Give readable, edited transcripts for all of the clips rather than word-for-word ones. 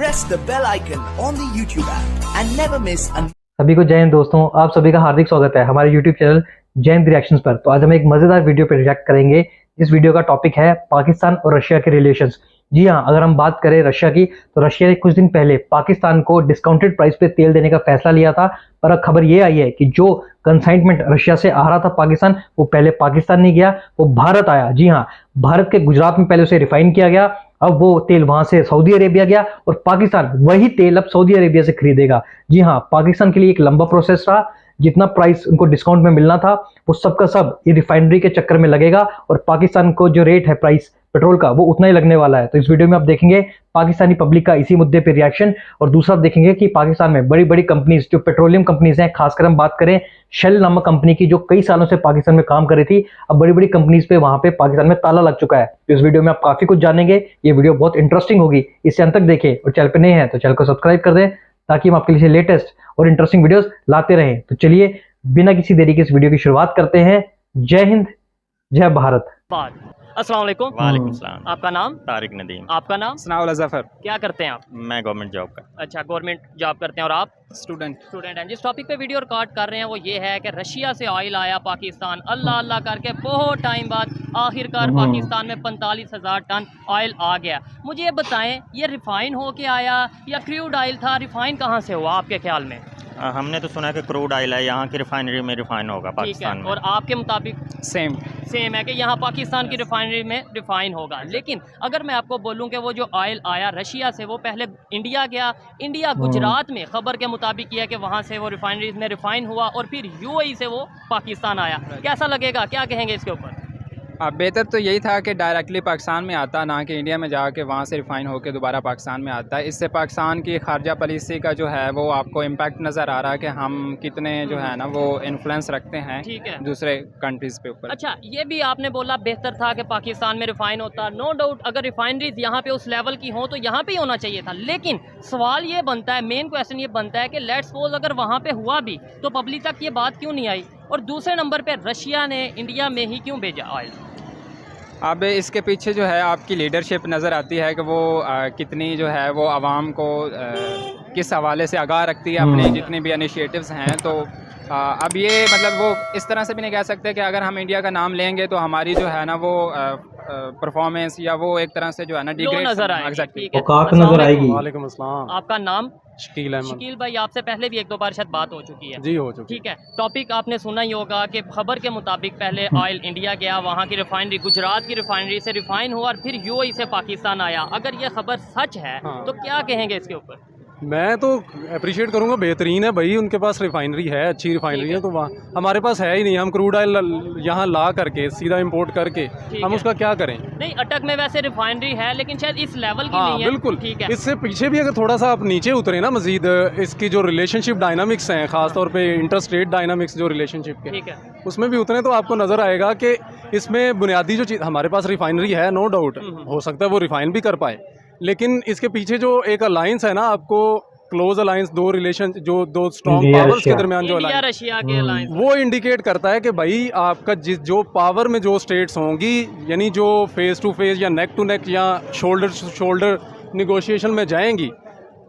press the bell icon on the YouTube app and never miss an सभी को जय हिंद दोस्तों, आप सभी का हार्दिक स्वागत है हमारे YouTube चैनल जय हिंद रिएक्शंस पर। तो आज हम एक मजेदार वीडियो पर रिएक्ट करेंगे। इस वीडियो का टॉपिक है पाकिस्तान और रशिया के रिलेशंस। जी हाँ, अगर हम बात करें रशिया की, तो रशिया ने कुछ दिन पहले पाकिस्तान को डिस्काउंटेड प्राइस पे तेल देने का फैसला लिया था। पर अब खबर ये आई है कि जो कंसाइनमेंट रशिया से आ रहा था पाकिस्तान, वो पहले पाकिस्तान नहीं गया, वो भारत आया। जी हाँ, भारत के गुजरात में पहले उसे रिफाइन किया गया, अब वो तेल वहां से सऊदी अरेबिया गया और पाकिस्तान वही तेल अब सऊदी अरेबिया से खरीदेगा। जी हाँ, पाकिस्तान के लिए एक लंबा प्रोसेस रहा। जितना प्राइस उनको डिस्काउंट में मिलना था वो सब का सब ये रिफाइनरी के चक्कर में लगेगा और पाकिस्तान को जो रेट है प्राइस पेट्रोल का वो उतना ही लगने वाला है। तो इस वीडियो में आप देखेंगे पाकिस्तानी पब्लिक का इसी मुद्दे पे रिएक्शन, और दूसरा देखेंगे कि पाकिस्तान में बड़ी बड़ी कंपनीज जो पेट्रोलियम कंपनीज हैं, खासकर हम बात करें शेल नामक कंपनी की जो कई सालों से पाकिस्तान में काम कर रही थी, अब बड़ी बड़ी कंपनीज पे वहां पे पाकिस्तान में ताला लग चुका है। तो इस वीडियो में आप काफी कुछ जानेंगे। ये वीडियो बहुत इंटरेस्टिंग होगी, इसे अंत तक देखें और चैनल पे नए हैं तो चैनल को सब्सक्राइब कर दें ताकि हम आपके लिए लेटेस्ट और इंटरेस्टिंग वीडियोस लाते रहें। तो चलिए बिना किसी देरी के इस वीडियो की शुरुआत करते हैं। जय हिंद, जय भारत। अस्सलाम वालेकुम। वालेकुम सलाम। आपका नाम? तारिक नदीम। आपका नाम? सनाउल ज़फ़र। क्या करते हैं आप? मैं गवर्नमेंट जॉब का। अच्छा, गवर्नमेंट जॉब करते हैं। और आप? स्टूडेंट हैं। जिस टॉपिक पे वीडियो रिकॉर्ड कर रहे हैं वो ये है कि रशिया से ऑयल आया पाकिस्तान, अल्लाह अल्लाह करके बहुत टाइम बाद आखिरकार पाकिस्तान में 45,000 टन ऑयल आ गया। मुझे ये बताएं, ये रिफाइन हो के आया या क्रूड ऑयल था? रिफाइन कहाँ से हुआ आपके ख्याल में? हमने तो सुना है कि क्रूड ऑयल है, यहाँ की रिफाइनरी में रिफाइन होगा पाकिस्तान में। और आपके मुताबिक? सेम है कि यहाँ पाकिस्तान की रिफाइनरी में रिफाइन होगा। लेकिन अगर मैं आपको बोलूँ कि वो जो ऑयल आया रशिया से वो पहले इंडिया गया, इंडिया गुजरात में खबर के मुताबिक किया कि वहाँ से वो रिफाइनरीज में रिफाइन हुआ और फिर यूएई से वो पाकिस्तान आया। कैसा लगेगा, क्या कहेंगे इसके ऊपर? बेहतर तो यही था कि डायरेक्टली पाकिस्तान में आता, ना कि इंडिया में जाके वहाँ से रिफ़ाइन होकर दोबारा पाकिस्तान में आता है। इससे पाकिस्तान की खारजा पॉलिसी का जो है वो आपको इम्पैक्ट नज़र आ रहा है कि हम कितने जो है ना वो इन्फ्लुएंस रखते हैं दूसरे कंट्रीज़ पे ऊपर। अच्छा, ये भी आपने बोला बेहतर था कि पाकिस्तान में रिफाइन होता। नो डाउट, अगर रिफाइनरीज यहाँ पे उस लेवल की हों तो यहाँ पे ही होना चाहिए था। लेकिन सवाल ये बनता है, मेन क्वेश्चन ये बनता है कि लेट्स सपोज अगर वहाँ पे हुआ भी तो पब्लिक तक ये बात क्यों नहीं आई? और दूसरे नंबर पे रशिया ने इंडिया में ही क्यों भेजा ऑयल? अब इसके पीछे जो है आपकी लीडरशिप नज़र आती है कि वो कितनी जो है वो आवाम को किस हवाले से आगाह रखती है अपने जितने भी इनिशिएटिव्स हैं। तो अब ये मतलब वो इस तरह से भी नहीं कह सकते कि अगर हम इंडिया का नाम लेंगे तो हमारी जो है ना वो परफॉर्मेंस या वो एक तरह से जो है ना डिग्रेड नज़र आएगी। वालेकुम अस्सलाम। आपका नाम? शकील अहमद। शकील भाई, आपसे पहले भी एक दो बार शायद बात हो चुकी है। जी हो चुकी। ठीक है, टॉपिक आपने सुना ही होगा कि खबर के मुताबिक पहले ऑयल इंडिया गया, वहाँ की रिफाइनरी गुजरात की रिफाइनरी से रिफाइन हुआ और फिर यूएई से पाकिस्तान आया। अगर ये खबर सच है तो क्या कहेंगे इसके ऊपर? मैं तो अप्रिशिएट करूंगा, बेहतरीन है भाई, उनके पास रिफाइनरी है, अच्छी रिफाइनरी है। तो वहाँ हमारे पास है ही नहीं, हम क्रूड ऑयल यहाँ ला करके सीधा इंपोर्ट करके हम उसका क्या करें? नहीं, अटक में वैसे रिफाइनरी है लेकिन शायद इस लेवल की नहीं है। बिल्कुल। ठीक है, इससे पीछे भी अगर थोड़ा सा आप नीचे उतरे ना मजीद, इसकी जो रिलेशनशिप डायनामिक्स हैं, खासतौर पे इंटरस्टेट डायनामिक्स जो रिलेशनशिप के, उसमें भी उतरे तो आपको नजर आएगा कि इसमें बुनियादी जो चीज़, हमारे पास रिफाइनरी है नो डाउट, हो सकता है वो रिफाइन भी कर पाए, लेकिन इसके पीछे जो एक अलायंस है ना, आपको क्लोज अलायंस, दो रिलेशन, जो दो स्ट्रॉन्ग पावर्स के दरमियान जो रशिया के अलायंस, वो इंडिकेट करता है कि भाई आपका जो पावर में जो स्टेट्स होंगी, यानी जो फेस टू फेस या नेक टू नेक या शोल्डर टू शोल्डर निगोशिएशन में जाएंगी,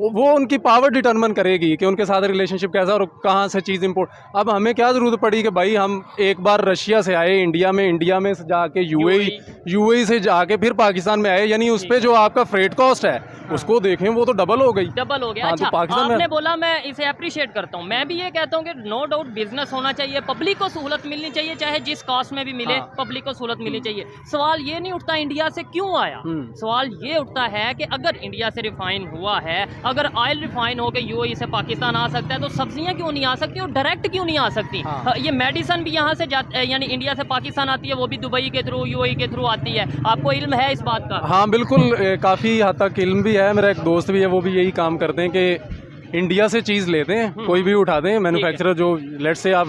वो उनकी पावर डिटरमिन करेगी कि उनके साथ रिलेशनशिप कैसा और कहाँ से चीज़ इंपोर्ट। अब हमें क्या ज़रूरत पड़ी कि भाई हम एक बार रशिया से आए इंडिया में से जाके यूएई से जाके फिर पाकिस्तान में आए, यानी उस पर जो आपका फ्रेट कॉस्ट है उसको देखें वो तो डबल हो गई। अच्छा, तो पाकिस्तान आपने बोला, मैं इसे अप्रिशिएट करता हूँ। मैं भी ये कहता हूँ कि नो डाउट बिजनेस होना चाहिए, पब्लिक को सहूलत मिलनी चाहिए, चाहे जिस कॉस्ट में भी मिले पब्लिक को सहूलत मिलनी चाहिए। सवाल ये नहीं उठता इंडिया से क्यों आया, सवाल ये उठता है कि अगर इंडिया से रिफाइन हुआ है, अगर ऑयल रिफाइन हो के यूएई से पाकिस्तान आ सकता है तो सब्जियां क्यों नहीं आ सकती और डायरेक्ट क्यों नहीं आ सकती? ये मेडिसिन भी यहाँ से यानी इंडिया से पाकिस्तान आती है, वो भी दुबई के थ्रू, यूएई के थ्रू आती है। आपको इल्म है इस बात का? हाँ बिल्कुल, काफ़ी हद तक इल्म भी है। मेरा एक दोस्त भी है, वो भी यही काम करते हैं कि इंडिया से चीज़ लेते हैं, कोई भी उठा दें मैन्युफैक्चरर, जो लेट्स से आप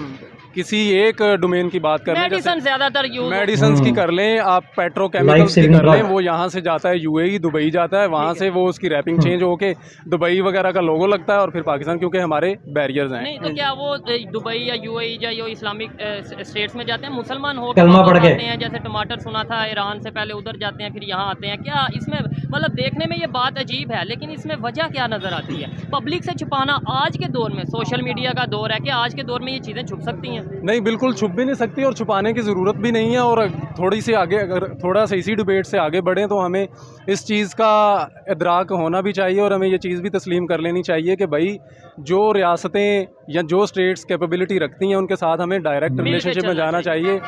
किसी एक डोमेन की बात कर लें, मेडिसिन ज्यादातर यूज मेडिसिन की कर लें, आप पेट्रोकेमिकल्स की कर लें, वो यहाँ से जाता है यूएई, दुबई जाता है, वहाँ से वो उसकी रैपिंग चेंज होके दुबई वगैरह का लोगो लगता है और फिर पाकिस्तान, क्योंकि हमारे बैरियर्स हैं। नहीं तो क्या वो दुबई या यूएई या यो इस्लामिक स्टेट्स में जाते हैं मुसलमान हो कलमा पढ़ के आते हैं, जैसे टमाटर सुना था ईरान से पहले उधर जाते हैं फिर यहाँ आते हैं, क्या इसमें मतलब देखने में ये बात अजीब है, लेकिन इसमें वजह क्या नजर आती है? पब्लिक से छुपाना आज के दौर में, सोशल मीडिया का दौर है, कि आज के दौर में ये चीज़ें छुप सकती हैं? नहीं, बिल्कुल छुप भी नहीं सकती और छुपाने की ज़रूरत भी नहीं है। और थोड़ी सी आगे, अगर थोड़ा सा इसी डिबेट से आगे बढ़ें तो हमें इस चीज़ का इदराक होना भी चाहिए और हमें ये चीज़ भी तस्लीम कर लेनी चाहिए कि भाई जो रियासतें या जो स्टेट्स कैपेबिलिटी रखती हैं उनके साथ हमें डायरेक्ट रिलेशनशिप में जाना चाहिए।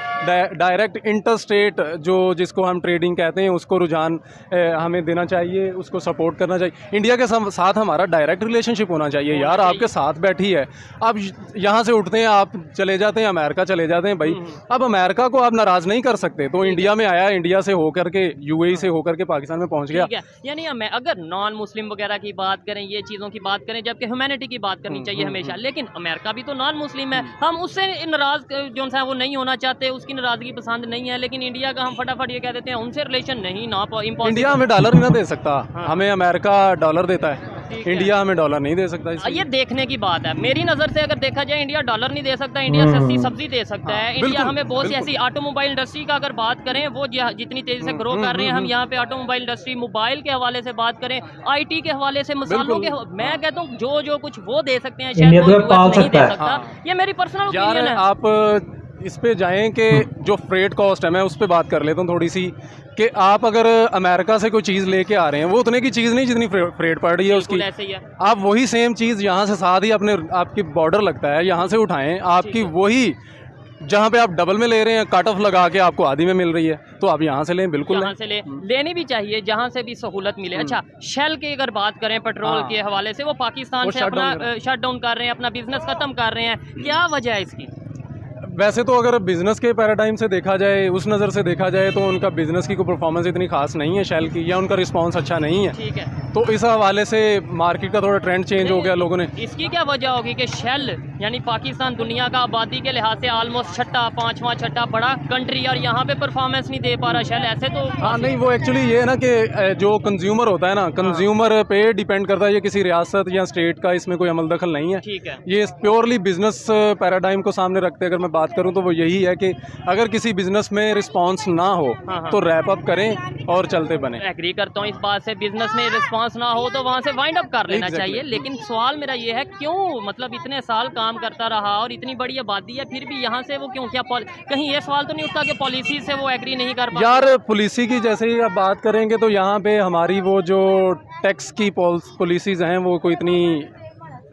डायरेक्ट इंटर स्टेट जो जिसको हम ट्रेडिंग कहते हैं उसको रुझान हमें देना चाहिए, उसको सपोर्ट करना चाहिए। इंडिया के साथ हमारा डायरेक्ट रिलेशनशिप होना चाहिए। यार आपके साथ बैठी है, आप यहाँ से उठते हैं, आप चले जाते हैं अमेरिका चले जाते हैं, भाई अब अमेरिका को आप नाराज़ नहीं कर सकते। तो इंडिया में आया, इंडिया से होकर के यूएई से होकर के पाकिस्तान में पहुँच गया। यानी हमें अगर नॉन मुस्लिम वगैरह की बात करें, ये चीज़ों की बात करें, जबकि ह्यूमैनिटी की बात करनी चाहिए हमेशा, लेकिन अमेरिका भी तो नॉन मुस्लिम है, हम उससे नाराज जो है वो नहीं होना चाहते, उसकी नाराजगी पसंद नहीं है, लेकिन इंडिया का हम फटाफट ये कह देते हैं उनसे रिलेशन नहीं ना इम्पॉसिबल। इंडिया हमें डॉलर नहीं दे सकता, हमें अमेरिका डॉलर देता है, इंडिया हमें डॉलर नहीं दे सकता। ये देखने की बात है। मेरी नज़र से अगर देखा जाए इंडिया डॉलर नहीं दे सकता, इंडिया सस्ती सब्जी दे सकता है। इंडिया हमें बहुत सी ऐसी ऑटोमोबाइल इंडस्ट्री का अगर बात करें, वो जितनी तेजी से ग्रो कर रहे हैं, हम यहाँ पे ऑटोमोबाइल इंडस्ट्री, मोबाइल के हवाले से बात करें, आईटी के हवाले से, मसालों के, मैं कहता हूँ जो कुछ वो दे सकते हैं शायद वो यूएस नहीं दे सकता। ये मेरी पर्सनल ओपिनियन है। आप इस पे जाएं कि जो फ्रेट कॉस्ट है, मैं उस पे बात कर लेता हूँ थोड़ी सी, कि आप अगर अमेरिका से कोई चीज़ लेके आ रहे हैं, वो उतने की चीज़ नहीं जितनी फ्रेट पड़ रही है उसकी। ऐसे ही है। आप वही सेम चीज़ यहाँ से साथ ही अपने आपकी बॉर्डर लगता है, यहाँ से उठाएं, आपकी वही जहाँ पे आप डबल में ले रहे हैं, कट ऑफ लगा के आपको आधी में मिल रही है, तो आप यहाँ से लें, बिल्कुल यहाँ से लेनी भी चाहिए जहाँ से भी सहूलत मिले। अच्छा, शेल की अगर बात करें पेट्रोल के हवाले से, वो पाकिस्तान से अपना शट डाउन कर रहे हैं, अपना बिजनेस खत्म कर रहे हैं, क्या वजह है इसकी? वैसे तो अगर बिज़नेस के पैराडाइम से देखा जाए, उस नज़र से देखा जाए, तो उनका बिज़नेस की कोई परफॉर्मेंस इतनी खास नहीं है शेल की, या उनका रिस्पांस अच्छा नहीं है। ठीक है, तो इस हवाले से मार्केट का थोड़ा ट्रेंड चेंज हो गया लोगों ने। इसकी क्या वजह होगी कि शेल यानी पाकिस्तान दुनिया का आबादी के लिहाज से ऑलमोस्ट छठा, पांचवा छठा बड़ा कंट्री, और यहाँ पे परफॉर्मेंस नहीं दे पा रहा शेल? ऐसे तो हाँ नहीं, वो एक्चुअली ये है ना कि जो कंज्यूमर होता है ना, कंज्यूमर पे डिपेंड करता है, ये किसी रियासत या स्टेट का इसमें कोई अमल दखल नहीं है। ठीक है, ये प्योरली बिजनेस पैराडाइम को सामने रखते अगर मैं बात करूँ तो वो यही है कि अगर किसी बिजनेस में रिस्पांस ना हो तो रैप अप करें और चलते बने। एग्री करता हूँ इस बात से, बिजनेस में रिस्पांस ना हो तो वहाँ से वाइंड अप कर लेना चाहिए। लेकिन सवाल मेरा ये है, क्यों मतलब इतने साल काम करता रहा और इतनी बड़ी आबादी है, फिर भी यहाँ से वो क्यों, क्या कहीं ये सवाल तो नहीं उठता कि पॉलिसी से वो एग्री नहीं कर पाते? यार पॉलिसी की जैसे ही आप बात करेंगे तो यहाँ पे हमारी वो जो टैक्स की पॉलिसीज हैं वो कोई इतनी,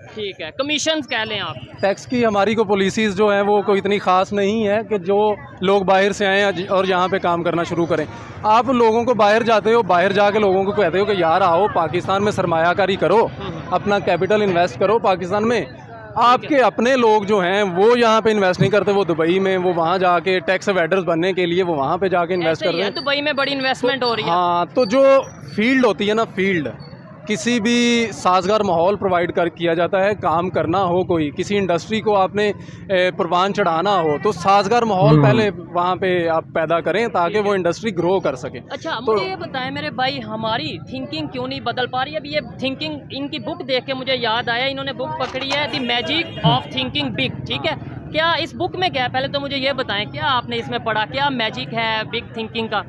ठीक है, कमीशंस कह लें आप, टैक्स की हमारी को पॉलिसीज़ जो हैं वो कोई इतनी ख़ास नहीं है कि जो लोग बाहर से आएँ और यहाँ पे काम करना शुरू करें। आप लोगों को बाहर जाते हो, बाहर जाके लोगों को कहते हो कि यार आओ पाकिस्तान में सरमायाकारी करो, अपना कैपिटल इन्वेस्ट करो पाकिस्तान में। आपके अपने लोग जो हैं वो यहाँ पे इन्वेस्ट नहीं करते, वो दुबई में, वो वहाँ जाके टैक्स एवेडर्स बनने के लिए वो वहाँ पे जाके इन्वेस्ट कर रहे हैं। दुबई में बड़ी इन्वेस्टमेंट हो रही है। हाँ, तो जो फील्ड होती है ना, फील्ड किसी भी साजगार माहौल प्रोवाइड किया जाता है, काम करना हो, कोई किसी इंडस्ट्री को आपने परवान चढ़ाना हो तो साजगार माहौल पहले वहाँ पे आप पैदा करें ताकि वो इंडस्ट्री ग्रो कर सके। अच्छा, मुझे ये बताएं मेरे भाई, हमारी थिंकिंग क्यों नहीं बदल पा रही? अभी ये थिंकिंग, इनकी बुक देख के मुझे याद आया, इन्होंने बुक पकड़ी है the magic of thinking big. ठीक है, क्या इस बुक में क्या है, पहले तो मुझे ये बताएं, क्या आपने इसमें पढ़ा, क्या मैजिक है बिग थिंकिंग का?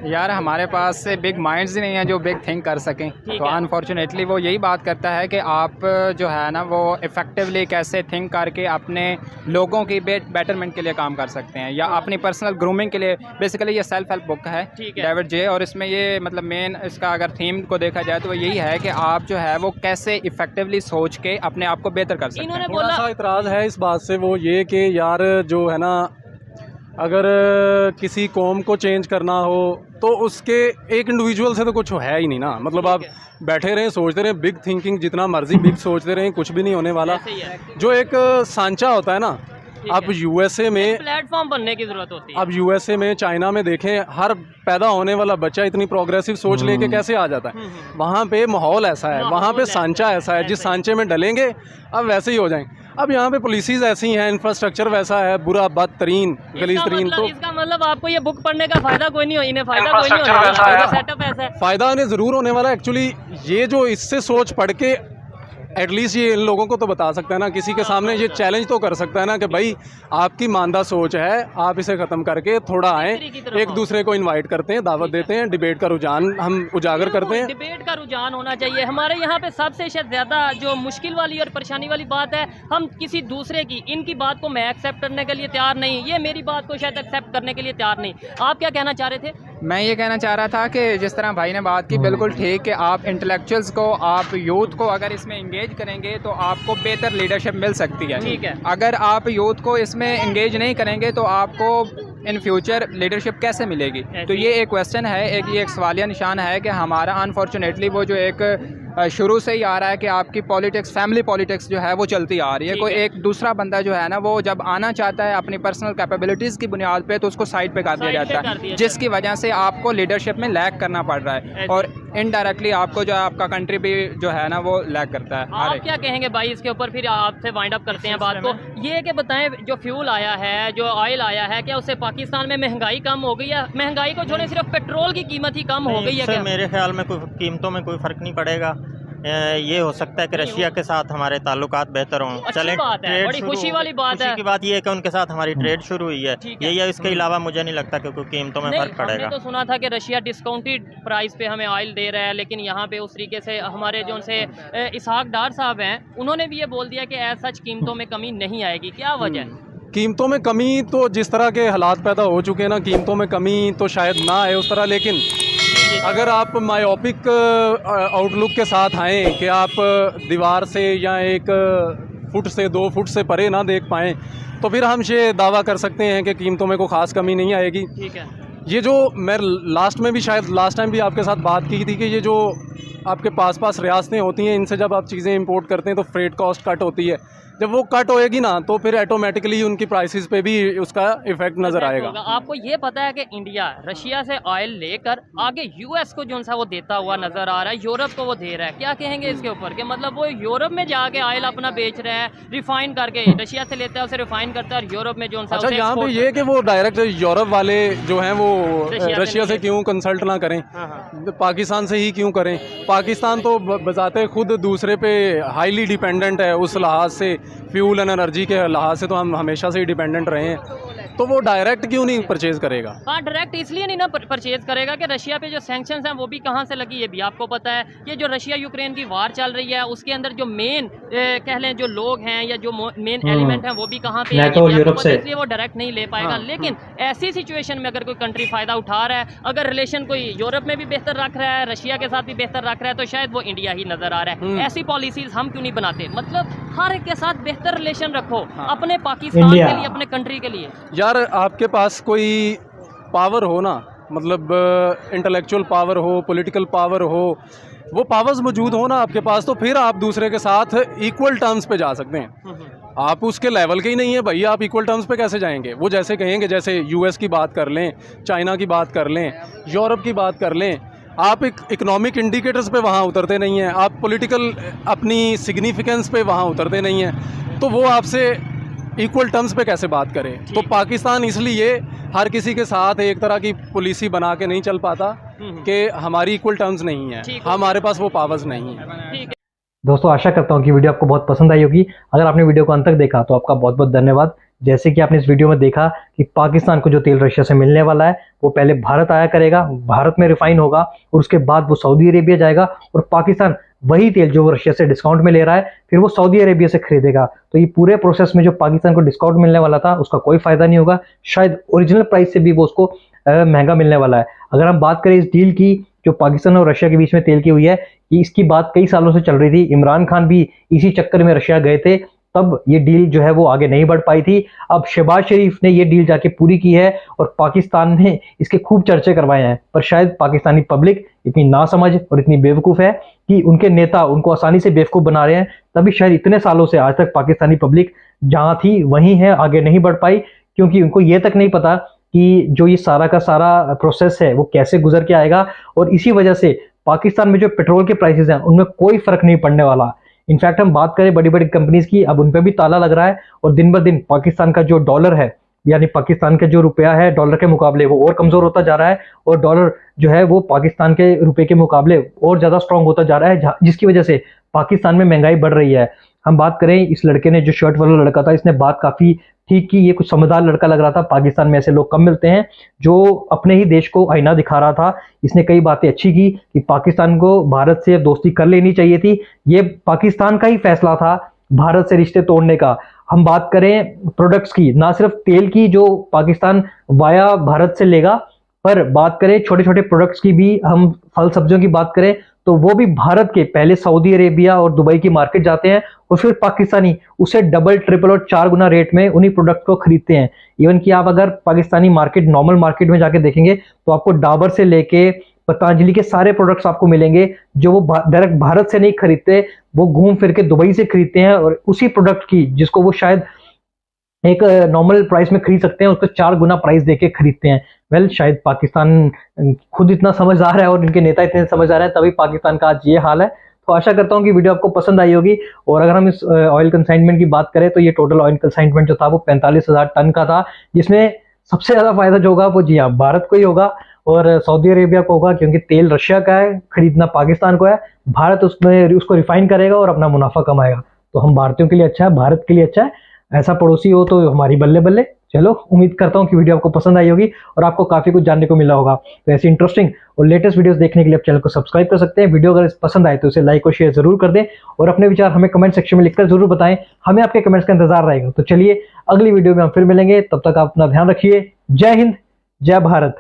यार हमारे पास से बिग माइंड्स ही नहीं है जो बिग थिंक कर सकें, तो अनफॉर्चुनेटली वो यही बात करता है कि आप जो है ना वो इफ़ेक्टिवली कैसे थिंक करके अपने लोगों की बेटरमेंट के लिए काम कर सकते हैं, या अपनी पर्सनल ग्रूमिंग के लिए। बेसिकली ये सेल्फ हेल्प बुक है डेविड जे, और इसमें ये मतलब मेन इसका अगर थीम को देखा जाए तो वो यही है कि आप जो है वो कैसे इफ़ेक्टिवली सोच के अपने आप को बेहतर कर सकते हैं। थोड़ा सा इतराज़ है इस बात से, वो ये कि यार जो है ना, अगर किसी कौम को चेंज करना हो तो उसके एक इंडिविजुअल से तो कुछ है ही नहीं ना। मतलब आप बैठे रहें, सोचते रहें, बिग थिंकिंग जितना मर्जी बिग सोचते रहें, कुछ भी नहीं होने वाला। जो एक सांचा होता है ना, अब यूएसए में प्लेटफॉर्म बनने की जरूरत होती है। अब यूएसए में, चाइना में देखें, हर पैदा होने वाला बच्चा इतनी प्रोग्रेसिव सोच लेके कैसे आ जाता है। वहाँ पे माहौल ऐसा है, वहाँ पे सांचा ऐसा है, जिस सांचे में डलेंगे अब वैसे ही हो जाएंगे। अब यहाँ पे पुलिसेस ऐसी हैं, इंफ्रास्ट्रक्चर वैसा है, बुरा बदतरीन गलीज तरीन। तो इसका मतलब आपको ये बुक पढ़ने का फायदा कोई नहीं हो, इन्हें फायदा कोई नहीं होने, सेटअप ऐसा है। फायदा इन्हें जरूर होने वाला है। एक्चुअली ये जो इससे सोच पढ़ के एटलीस्ट ये इन लोगों को तो बता सकता है ना, किसी के सामने ये चैलेंज तो कर सकता है ना कि भाई आपकी मानदा सोच है, आप इसे ख़त्म करके थोड़ा आएँ, एक दूसरे को इनवाइट करते हैं, दावत देते हैं, डिबेट का रुझान हम उजागर करते हैं। डिबेट का रुझान होना चाहिए। हमारे यहाँ पे सबसे ज़्यादा जो मुश्किल वाली और परेशानी वाली बात है, हम किसी दूसरे की, इनकी बात को मैं एक्सेप्ट करने के लिए तैयार नहीं, ये मेरी बात को शायद एक्सेप्ट करने के लिए तैयार नहीं। आप क्या कहना चाह रहे थे? मैं ये कहना चाह रहा था कि जिस तरह भाई ने बात की बिल्कुल ठीक, कि आप इंटेलेक्चुअल्स को, आप यूथ को अगर इसमें इंगेज करेंगे तो आपको बेहतर लीडरशिप मिल सकती है। ठीक है। अगर आप यूथ को इसमें इंगेज नहीं करेंगे तो आपको इन फ्यूचर लीडरशिप कैसे मिलेगी? तो ये एक क्वेश्चन है, एक सवालिया निशान है कि हमारा अनफॉर्चुनेटली वो जो एक शुरू से ही आ रहा है कि आपकी पॉलिटिक्स, फैमिली पॉलिटिक्स जो है वो चलती आ रही है। कोई एक दूसरा बंदा जो है ना, वो जब आना चाहता है अपनी पर्सनल कैपेबिलिटीज़ की बुनियाद पे, तो उसको साइड पे कर दिया जाता है, जिसकी वजह से आपको लीडरशिप में लैग करना पड़ रहा है, और इनडायरेक्टली आपको जो है आपका कंट्री भी जो है ना वो लैग करता है। आप क्या कहेंगे भाई इसके ऊपर? फिर आपसे वाइंड अप करते हैं बात को। ये कि बताएं, जो फ्यूल आया है, जो ऑयल आया है, क्या उससे पाकिस्तान में महंगाई कम हो गई है? महंगाई को छोड़े सिर्फ पेट्रोल की कीमत ही कम हो गई है क्या? मेरे ख्याल में कोई कीमतों में कोई फ़र्क नहीं पड़ेगा। ये हो सकता है कि रशिया के साथ हमारे ताल्लुकात बेहतर हों। चलें, बड़ी खुशी वाली बात है। की बात ये है कि उनके साथ हमारी ट्रेड शुरू हुई है, यही है। इसके अलावा मुझे नहीं लगता कि कोई कीमतों में फ़र्क पड़ेगा। हमने तो सुना था कि रशिया डिस्काउंटेड प्राइस पे हमें ऑयल दे रहा है, लेकिन यहाँ पे उस तरीके से हमारे जो उनसे इसहाक डार साहब हैं, उन्होंने भी ये बोल दिया कि ऐसा सच कीमतों में कमी नहीं आएगी। क्या वजह? कीमतों में कमी तो जिस तरह के हालात पैदा हो चुके हैं ना, कीमतों में कमी तो शायद ना आए उस तरह, लेकिन अगर आप मायोपिक आउटलुक के साथ आएँ कि आप दीवार से या 1 फुट से 2 फुट से परे ना देख पाएँ, तो फिर हम ये दावा कर सकते हैं कि कीमतों में कोई ख़ास कमी नहीं आएगी। ठीक है। ये जो मैं लास्ट में भी, शायद लास्ट टाइम भी आपके साथ बात की थी कि ये जो आपके पास रियासतें होती हैं, इनसे जब आप चीज़ें इंपोर्ट करते हैं तो फ्रेट कॉस्ट कट होती है। जब वो कट होएगी ना, तो फिर ऑटोमेटिकली उनकी प्राइसेस पे भी उसका इफेक्ट नज़र आएगा। आपको ये पता है कि इंडिया रशिया से ऑयल लेकर आगे यूएस को जो सा वो देता हुआ नज़र आ रहा है, यूरोप को वो दे रहा है। क्या कहेंगे इसके ऊपर? कि मतलब वो यूरोप में जाके ऑयल अपना बेच रहा है, रिफाइन करके रशिया से लेता है, उसे रिफाइन करता है, और यूरोप में जो सा। अच्छा, यहाँ पे ये कि वो डायरेक्ट यूरोप वाले जो हैं वो रशिया से क्यों कंसल्ट ना करें, पाकिस्तान से ही क्यों करें? पाकिस्तान तो बजाते खुद दूसरे पे हाईली डिपेंडेंट है, उस लिहाज से, फ्यूल एंड एनर्जी के लिहाज से तो हम हमेशा से ही डिपेंडेंट रहे हैं। तो वो डायरेक्ट क्यों नहीं परचेज करेगा? हाँ, डायरेक्ट इसलिए नहीं ना परचेज करेगा कि रशिया पे जो सैंक्शंस हैं वो भी कहाँ से लगी, ये भी आपको पता है। ये जो रशिया यूक्रेन की वार चल रही है, उसके अंदर जो मेन कह लें जो लोग हैं या जो मेन एलिमेंट हैं, वो भी कहाँ पे है, यूरोप से, इसलिए वो डायरेक्ट नहीं ले पाएगा। लेकिन ऐसी सिचुएशन में अगर कोई कंट्री फायदा उठा रहा है, अगर रिलेशन कोई यूरोप में भी बेहतर रख रहा है, रशिया के साथ भी बेहतर रख रहा है, तो शायद वो इंडिया ही नजर आ रहा है। ऐसी पॉलिसीज हम क्यों नहीं बनाते? मतलब हर एक के साथ बेहतर रिलेशन रखो, अपने पाकिस्तान के लिए, अपने कंट्री के लिए। यार आपके पास कोई पावर हो ना, मतलब इंटेलेक्चुअल पावर हो, पॉलिटिकल पावर हो, वो पावर्स मौजूद हो ना आपके पास, तो फिर आप दूसरे के साथ इक्वल टर्म्स पे जा सकते हैं। आप उसके लेवल के ही नहीं है भाई, आप इक्वल टर्म्स पे कैसे जाएंगे? वो जैसे कहेंगे, जैसे यूएस की बात कर लें, चाइना की बात कर लें, यूरोप की बात कर लें, आप एक इकोनॉमिक इंडिकेटर्स पे वहाँ उतरते नहीं हैं, आप पॉलिटिकल अपनी सिग्निफिकेंस पे वहाँ उतरते नहीं हैं, तो वो आपसे इक्वल टर्म्स पे कैसे बात करें? तो पाकिस्तान इसलिए हर किसी के साथ एक तरह की पॉलिसी बना के नहीं चल पाता कि हमारी इक्वल टर्म्स नहीं है, हमारे पास वो पावर्स नहीं है। दोस्तों, आशा करता हूँ कि वीडियो आपको बहुत पसंद आई होगी। अगर आपने वीडियो को अंत तक देखा तो आपका बहुत बहुत धन्यवाद। जैसे कि आपने इस वीडियो में देखा कि पाकिस्तान को जो तेल रशिया से मिलने वाला है, वो पहले भारत आया करेगा, भारत में रिफाइन होगा, और उसके बाद वो सऊदी अरेबिया जाएगा, और पाकिस्तान वही तेल जो वो रशिया से डिस्काउंट में ले रहा है, फिर वो सऊदी अरेबिया से खरीदेगा। तो ये पूरे प्रोसेस में जो पाकिस्तान को डिस्काउंट मिलने वाला था, उसका कोई फायदा नहीं होगा, शायद ओरिजिनल प्राइस से भी वो उसको महंगा मिलने वाला है। अगर हम बात करें इस डील की जो पाकिस्तान और रशिया के बीच में तेल की हुई है, कि इसकी बात कई सालों से चल रही थी। इमरान खान भी इसी चक्कर में रशिया गए थे तब ये डील जो है वो आगे नहीं बढ़ पाई थी। अब शहबाज शरीफ ने ये डील जाके पूरी की है और पाकिस्तान ने इसके खूब चर्चे करवाए हैं, पर शायद पाकिस्तानी पब्लिक इतनी नासमझ और इतनी बेवकूफ़ है कि उनके नेता उनको आसानी से बेवकूफ़ बना रहे हैं, तभी शायद इतने सालों से आज तक पाकिस्तानी पब्लिक जहाँ थी वहीं है, आगे नहीं बढ़ पाई, क्योंकि उनको ये तक नहीं पता कि जो ये सारा का सारा प्रोसेस है वो कैसे गुजर के आएगा। और इसी वजह से पाकिस्तान में जो पेट्रोल के प्राइसेस हैं उनमें कोई फर्क नहीं पड़ने वाला। इनफैक्ट हम बात करें बड़ी बड़ी कंपनीज की, अब उन पर भी ताला लग रहा है और दिन ब दिन पाकिस्तान का जो डॉलर है, यानी पाकिस्तान का जो रुपया है डॉलर के मुकाबले वो और कमजोर होता जा रहा है, और डॉलर जो है वो पाकिस्तान के रुपए के मुकाबले और ज्यादा स्ट्रांग होता जा रहा है, जिसकी वजह से पाकिस्तान में महंगाई बढ़ रही है। हम बात करें इस लड़के ने, जो शर्ट वाला लड़का था, इसने बात काफी ठीक की, ये कुछ समझदार लड़का लग रहा था। पाकिस्तान में ऐसे लोग कम मिलते हैं जो अपने ही देश को आईना दिखा रहा था। इसने कई बातें अच्छी की कि पाकिस्तान को भारत से दोस्ती कर लेनी चाहिए थी, ये पाकिस्तान का ही फैसला था भारत से रिश्ते तोड़ने का। हम बात करें प्रोडक्ट्स की, ना सिर्फ तेल की जो पाकिस्तान वाया भारत से लेगा, पर बात करें छोटे छोटे प्रोडक्ट्स की भी, हम फल सब्जियों की बात करें तो वो भी भारत के पहले सऊदी अरेबिया और दुबई की मार्केट जाते हैं और फिर पाकिस्तानी उसे डबल ट्रिपल और 4 गुना रेट में उन्हीं प्रोडक्ट को खरीदते हैं। इवन कि आप अगर पाकिस्तानी मार्केट, नॉर्मल मार्केट में जाके देखेंगे तो आपको डाबर से लेके पतंजलि के सारे प्रोडक्ट्स आपको मिलेंगे जो वो डायरेक्ट भारत से नहीं खरीदते, वो घूम फिर के दुबई से खरीदते हैं, और उसी प्रोडक्ट की जिसको वो शायद एक नॉर्मल प्राइस में खरीद सकते हैं उसको 4 गुना प्राइस देके खरीदते हैं। वेल, शायद पाकिस्तान खुद इतना समझदार है और इनके नेता इतने समझदार हैं, तभी पाकिस्तान का आज ये हाल है। तो आशा करता हूँ कि वीडियो आपको पसंद आई होगी। और अगर हम इस ऑयल कंसाइनमेंट की बात करें तो ये टोटल ऑयल कंसाइनमेंट जो था वो 45,000 टन का था, जिसमें सबसे ज्यादा फायदा जो होगा वो जी हाँ भारत को ही होगा और सऊदी अरेबिया को होगा, क्योंकि तेल रशिया का है, खरीदना पाकिस्तान को है। भारत उसमें उसको रिफाइन करेगा और अपना मुनाफा कमाएगा। तो हम भारतीयों के लिए अच्छा है, भारत के लिए अच्छा है, ऐसा पड़ोसी हो तो हमारी बल्ले बल्ले। चलो, उम्मीद करता हूँ कि वीडियो आपको पसंद आई होगी और आपको काफी कुछ जानने को मिला होगा। तो ऐसी इंटरेस्टिंग और लेटेस्ट वीडियोस देखने के लिए आप चैनल को सब्सक्राइब कर सकते हैं। वीडियो अगर पसंद आए तो इसे लाइक और शेयर जरूर कर दें और अपने विचार हमें कमेंट सेक्शन में लिखकर जरूर बताएं, हमें आपके कमेंट्स का इंतजार रहेगा। तो चलिए अगली वीडियो में हम फिर मिलेंगे, तब तक आप अपना ध्यान रखिए। जय हिंद, जय भारत।